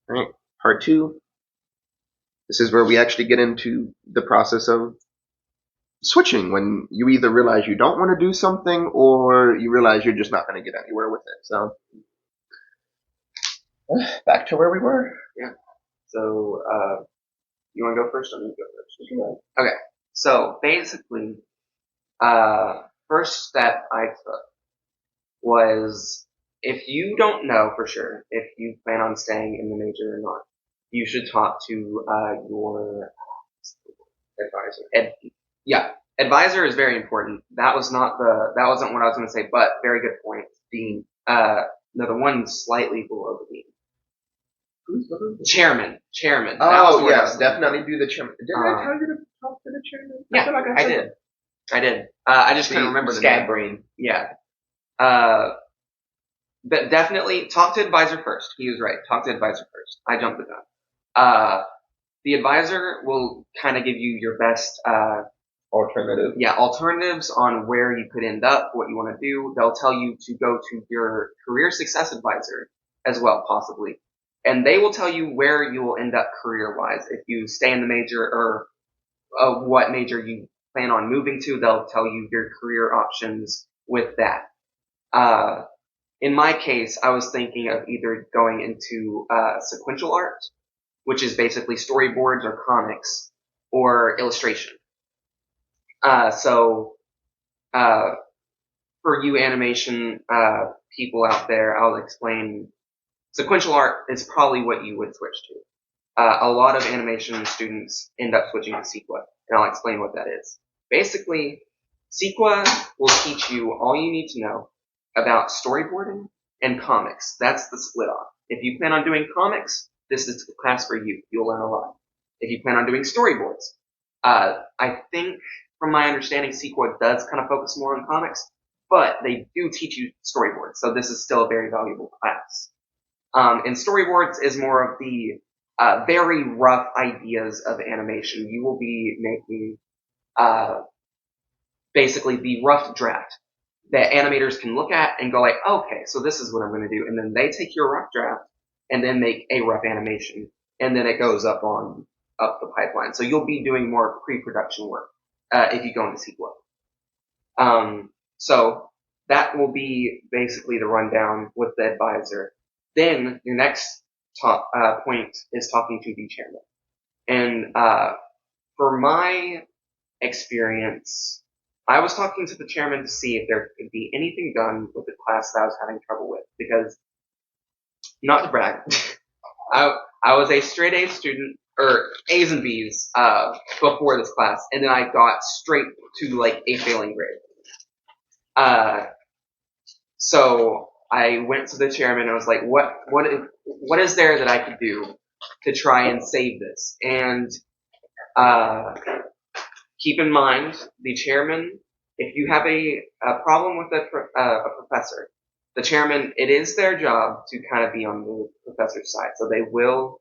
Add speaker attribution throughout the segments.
Speaker 1: All right, part two. This is where we actually get into the process of switching when you either realize you don't want to do something or you realize you're just not going to get anywhere with it. So, back to where we were. Yeah. So, you want to go first or me go first? Okay. So, basically, first step I took was if you don't know for sure if you plan on staying in the major or not, you should talk to your advisor. Yeah, advisor is very important. That wasn't what I was going to say, but very good point. Dean, no, the one slightly below the dean. Who's the chairman. Oh yes, definitely do the chairman. Did I tell you to talk to the chairman?
Speaker 2: Yeah, I did. I just couldn't remember the name.
Speaker 1: Brain.
Speaker 2: Yeah. But definitely talk to advisor first. He was right. Talk to advisor first. I jumped the gun. The advisor will kind of give you your best alternatives on where you could end up, what you want to do. They'll tell you to go to your career success advisor as well, possibly. And they will tell you where you will end up career-wise. If you stay in the major or what major you plan on moving to, they'll tell you your career options with that. In my case, I was thinking of either going into sequential art, which is basically storyboards or comics, or illustration. So for you animation people out there, I'll explain sequential art is probably what you would switch to. A lot of animation students end up switching to Sequa, and I'll explain what that is. Basically, Sequa will teach you all you need to know about storyboarding and comics. That's the split off. If you plan on doing comics, this is the class for you. You'll learn a lot. If you plan on doing storyboards, I think from my understanding, Sequa does kind of focus more on comics, but they do teach you storyboards, so this is still a very valuable class. And storyboards is more of the very rough ideas of animation. You will be making basically the rough draft that animators can look at and go like, okay, so this is what I'm going to do. And then they take your rough draft and then make a rough animation. And then it goes up the pipeline. So you'll be doing more pre-production work if you go into Sequa. So that will be basically the rundown with the advisor. Then your next point is talking to the chairman. And for my experience, I was talking to the chairman to see if there could be anything done with the class that I was having trouble with. Because, not to brag, I was a straight A student, or A's and B's, before this class, and then I got straight to like a failing grade. So I went to the chairman and I was like, what is there that I could do to try and save this? And keep in mind, the chairman, if you have a problem with a professor, the chairman, it is their job to kind of be on the professor's side. So they will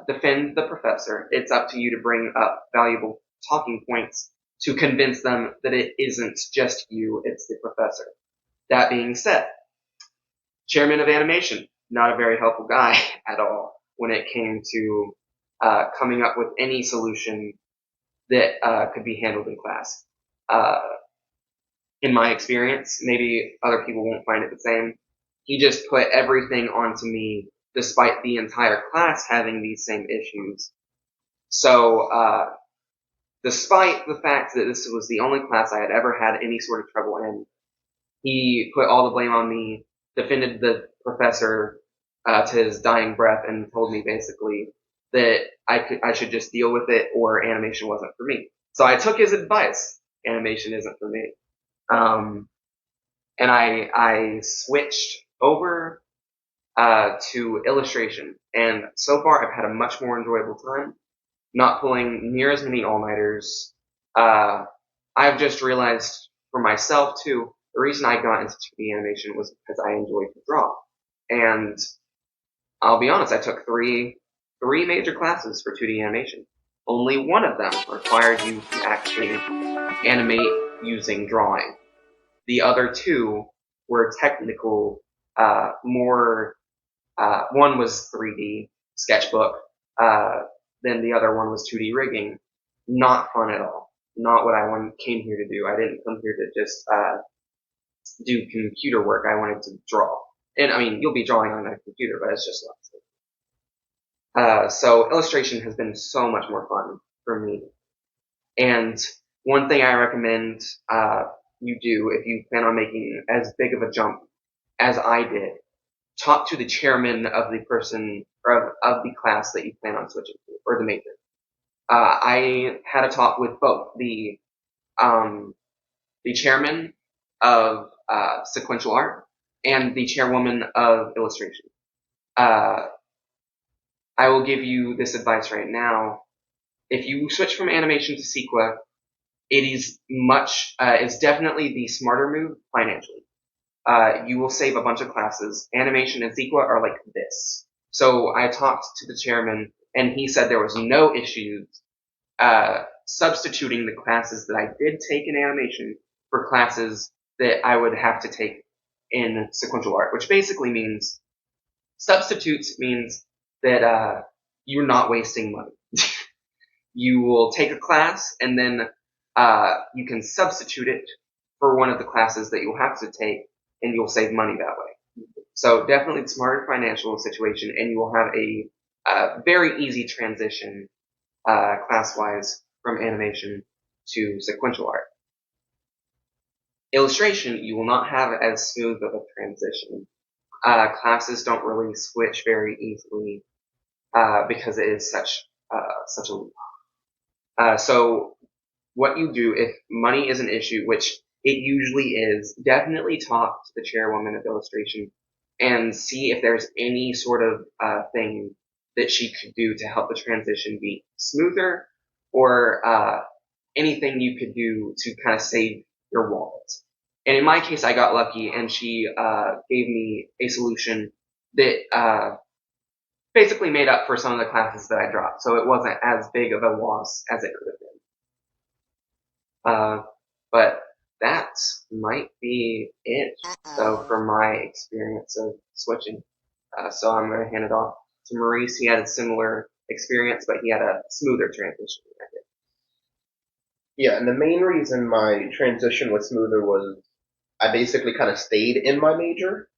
Speaker 2: defend the professor. It's up to you to bring up valuable talking points to convince them that it isn't just you, it's the professor. That being said, chairman of animation, not a very helpful guy at all when it came to coming up with any solution that could be handled in class. In my experience, maybe other people won't find it the same. He just put everything onto me despite the entire class having these same issues. So, despite the fact that this was the only class I had ever had any sort of trouble in, he put all the blame on me, defended the professor to his dying breath, and told me basically that I should just deal with it or animation wasn't for me. So I took his advice. Animation isn't for me. And I switched over to illustration, and so far I've had a much more enjoyable time. Not pulling near as many all-nighters. I've just realized for myself too, the reason I got into 2D animation was because I enjoyed to draw. And I'll be honest, I took three major classes for 2D animation. Only one of them required you to actually animate using drawing. The other two were technical, more
Speaker 1: One was 3D sketchbook. Then the other one was 2D rigging. Not fun at all. Not what I came here to do. I didn't come here to just do computer work. I wanted to draw. And I mean, you'll be drawing on a computer, but it's just not. So illustration has been so much more fun for me. And one thing I recommend you do if you plan on making as big of a jump as I did, talk to the chairman of the person or of the class that you plan on switching to, or the major. I had a talk with both the chairman of sequential art and the chairwoman of illustration. Uh, I will give you this advice right now. If you switch from animation to Sequa, it is it's definitely the smarter move financially. You will save a bunch of classes. Animation and Sequa are like this. So I talked to the chairman, and he said there was no issues substituting the classes that I did take in animation for classes that I would have to take in sequential art, which basically means substitutes means that you're not wasting money. You will take a class and then you can substitute it for one of the classes that you'll have to take, and you'll save money that way. So definitely the smarter financial situation, and you will have a very easy transition class-wise from animation to sequential art. Illustration, you will not have as smooth of a transition. Classes don't really switch very easily because it is such a so what you do if money is an issue, which it usually is, definitely talk to the chairwoman of illustration and see if there's any sort of thing that she could do to help the transition be smoother, or anything you could do to kind of save your wallet. And in my case, I got lucky, and she gave me a solution that basically made up for some of the classes that I dropped, so it wasn't as big of a loss as it could have been. But that might be it, though, for my experience of switching. So I'm going to hand it off to Maurice. He had a similar experience, but he had a smoother transition than I did.
Speaker 3: Yeah, and the main reason my transition was smoother was I basically kind of stayed in my major,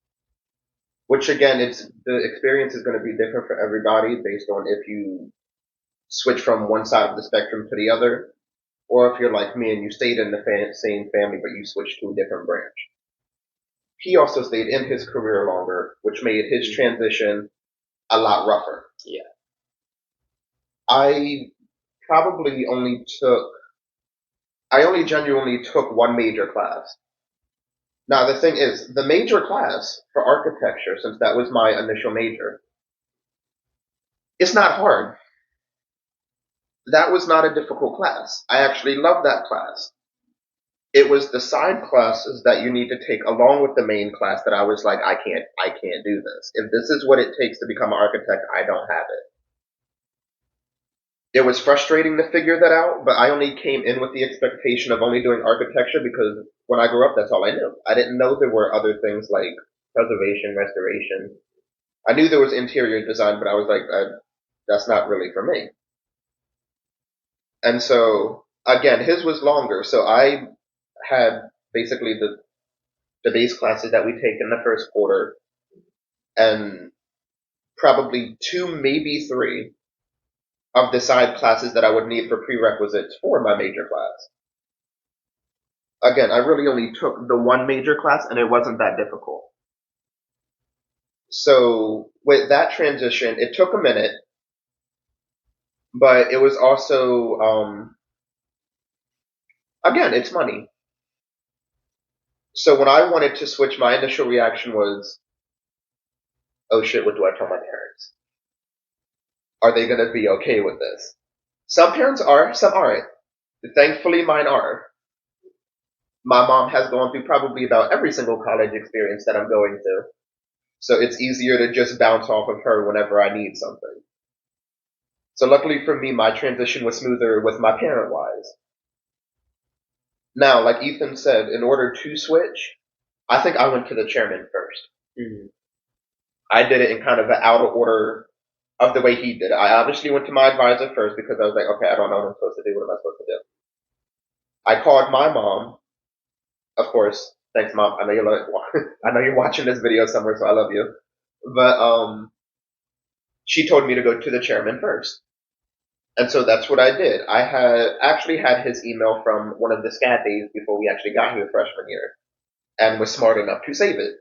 Speaker 3: which again, the experience is going to be different for everybody based on if you switch from one side of the spectrum to the other, or if you're like me and you stayed in the same family but you switched to a different branch. He also stayed in his career longer, which made his transition a lot rougher.
Speaker 1: Yeah.
Speaker 3: I probably only genuinely took one major class. Now, the thing is, the major class for architecture, since that was my initial major, it's not hard. That was not a difficult class. I actually loved that class. It was the side classes that you need to take along with the main class that I was like, I can't do this. If this is what it takes to become an architect, I don't have it. It was frustrating to figure that out, but I only came in with the expectation of only doing architecture because when I grew up, that's all I knew. I didn't know there were other things like preservation, restoration. I knew there was interior design, but I was like, that's not really for me. And so, again, his was longer, so I had basically the base classes that we take in the first quarter, and probably 2, maybe 3 of the side classes that I would need for prerequisites for my major class. Again, I really only took the one major class, and it wasn't that difficult. So with that transition, it took a minute, but it was also, again, it's money. So when I wanted to switch, my initial reaction was, oh shit, what do I tell my parents? Are they going to be okay with this? Some parents are, some aren't. Thankfully, mine are. My mom has gone through probably about every single college experience that I'm going to. So it's easier to just bounce off of her whenever I need something. So luckily for me, my transition was smoother with my parent-wise. Now, like Ethan said, in order to switch, I think I went to the chairman first.
Speaker 1: Mm-hmm.
Speaker 3: I did it in kind of an out of order of the way he did it. I obviously went to my advisor first because I was like, okay, I don't know what I'm supposed to do. What am I supposed to do? I called my mom, of course. Thanks, mom. I know I know you're watching this video somewhere, so I love you. But she told me to go to the chairman first. And so that's what I did. I had actually had his email from one of the SCAD days before we actually got here freshman year and was smart enough to save it.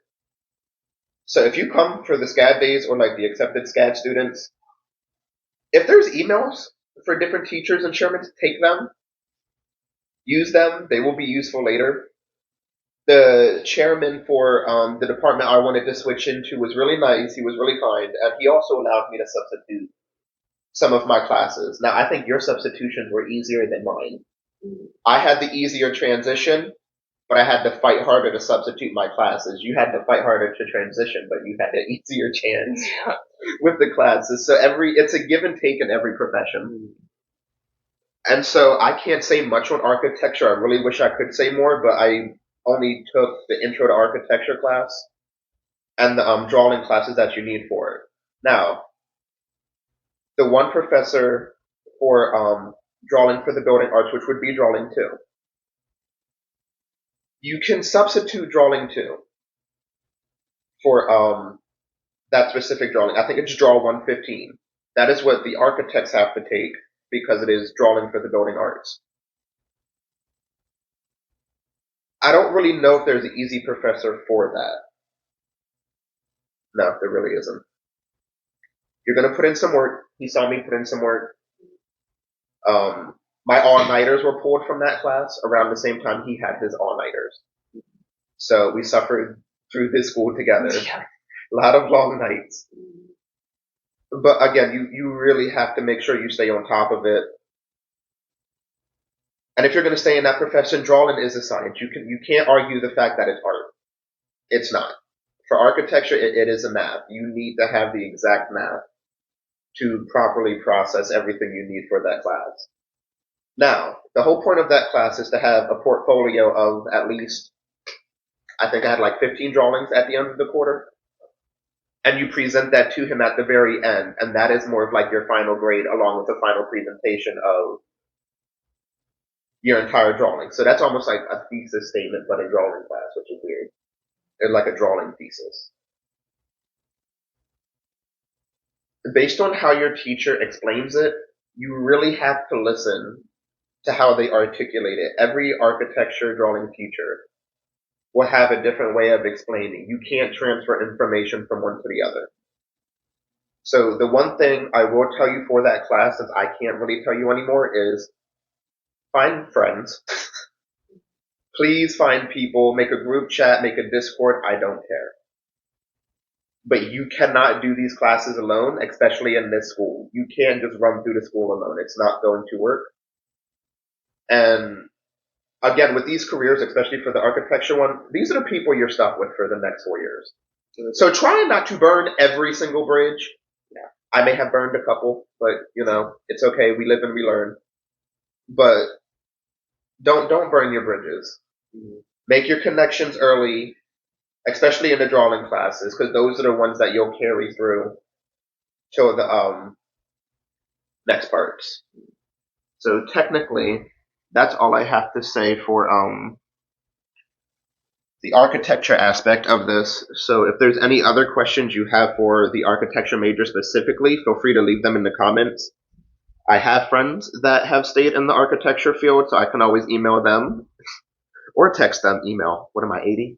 Speaker 3: So if you come for the SCAD days or like the accepted SCAD students, if there's emails for different teachers and chairmen, take them, use them. They will be useful later. The chairman for the department I wanted to switch into was really nice. He was really kind, and he also allowed me to substitute some of my classes. Now, I think your substitutions were easier than mine. I had the easier transition, but I had to fight harder to substitute my classes. You had to fight harder to transition, but you had an easier chance with the classes. So it's a give and take in every profession. And so I can't say much on architecture. I really wish I could say more, but I only took the intro to architecture class and the drawing classes that you need for it. Now, the one professor for drawing for the building arts, which would be drawing 2, you can substitute drawing 2 for that specific drawing. I think it's draw 115. That is what the architects have to take because it is drawing for the building arts. I don't really know if there's an easy professor for that. No, there really isn't. You're going to put in some work. He saw me put in some work. My all-nighters were pulled from that class around the same time he had his all-nighters. So we suffered through this school together. A lot of long nights. But again, you really have to make sure you stay on top of it. And if you're going to stay in that profession, drawing is a science. You can't argue the fact that it's art. It's not. For architecture, it is a math. You need to have the exact math to properly process everything you need for that class. Now, the whole point of that class is to have a portfolio of at least, I think I had like 15 drawings at the end of the quarter. And you present that to him at the very end, and that is more of like your final grade along with the final presentation of your entire drawing. So that's almost like a thesis statement, but in drawing class, which is weird. It's like a drawing thesis. Based on how your teacher explains it, you really have to listen to how they articulate it. Every architecture drawing teacher will have a different way of explaining. You can't transfer information from one to the other. So the one thing I will tell you for that class, since I can't really tell you anymore, is find friends. Please find people, make a group chat, make a Discord, I don't care. But you cannot do these classes alone, especially in this school. You can't just run through the school alone. It's not going to work. And again, with these careers, especially for the architecture one, these are the people you're stuck with for the next 4 years. So try not to burn every single bridge. Yeah. I may have burned a couple, but it's okay. We live and we learn. But don't burn your bridges. Mm-hmm. Make your connections early, especially in the drawing classes, because those are the ones that you'll carry through to the next parts. So technically, that's all I have to say for the architecture aspect of this. So if there's any other questions you have for the architecture major specifically, feel free to leave them in the comments. I have friends that have stayed in the architecture field, so I can always email them or text them. Email. What am I, 80?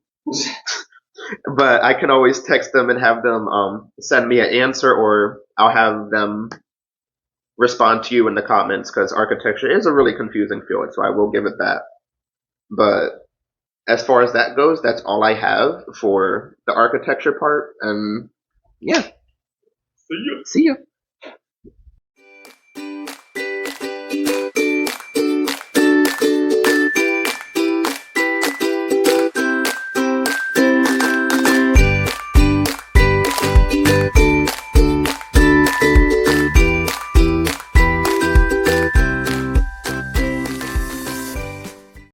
Speaker 3: But I can always text them and have them send me an answer, or I'll have them respond to you in the comments, because architecture is a really confusing field, so I will give it that. But as far as that goes, that's all I have for the architecture part, and yeah. See ya.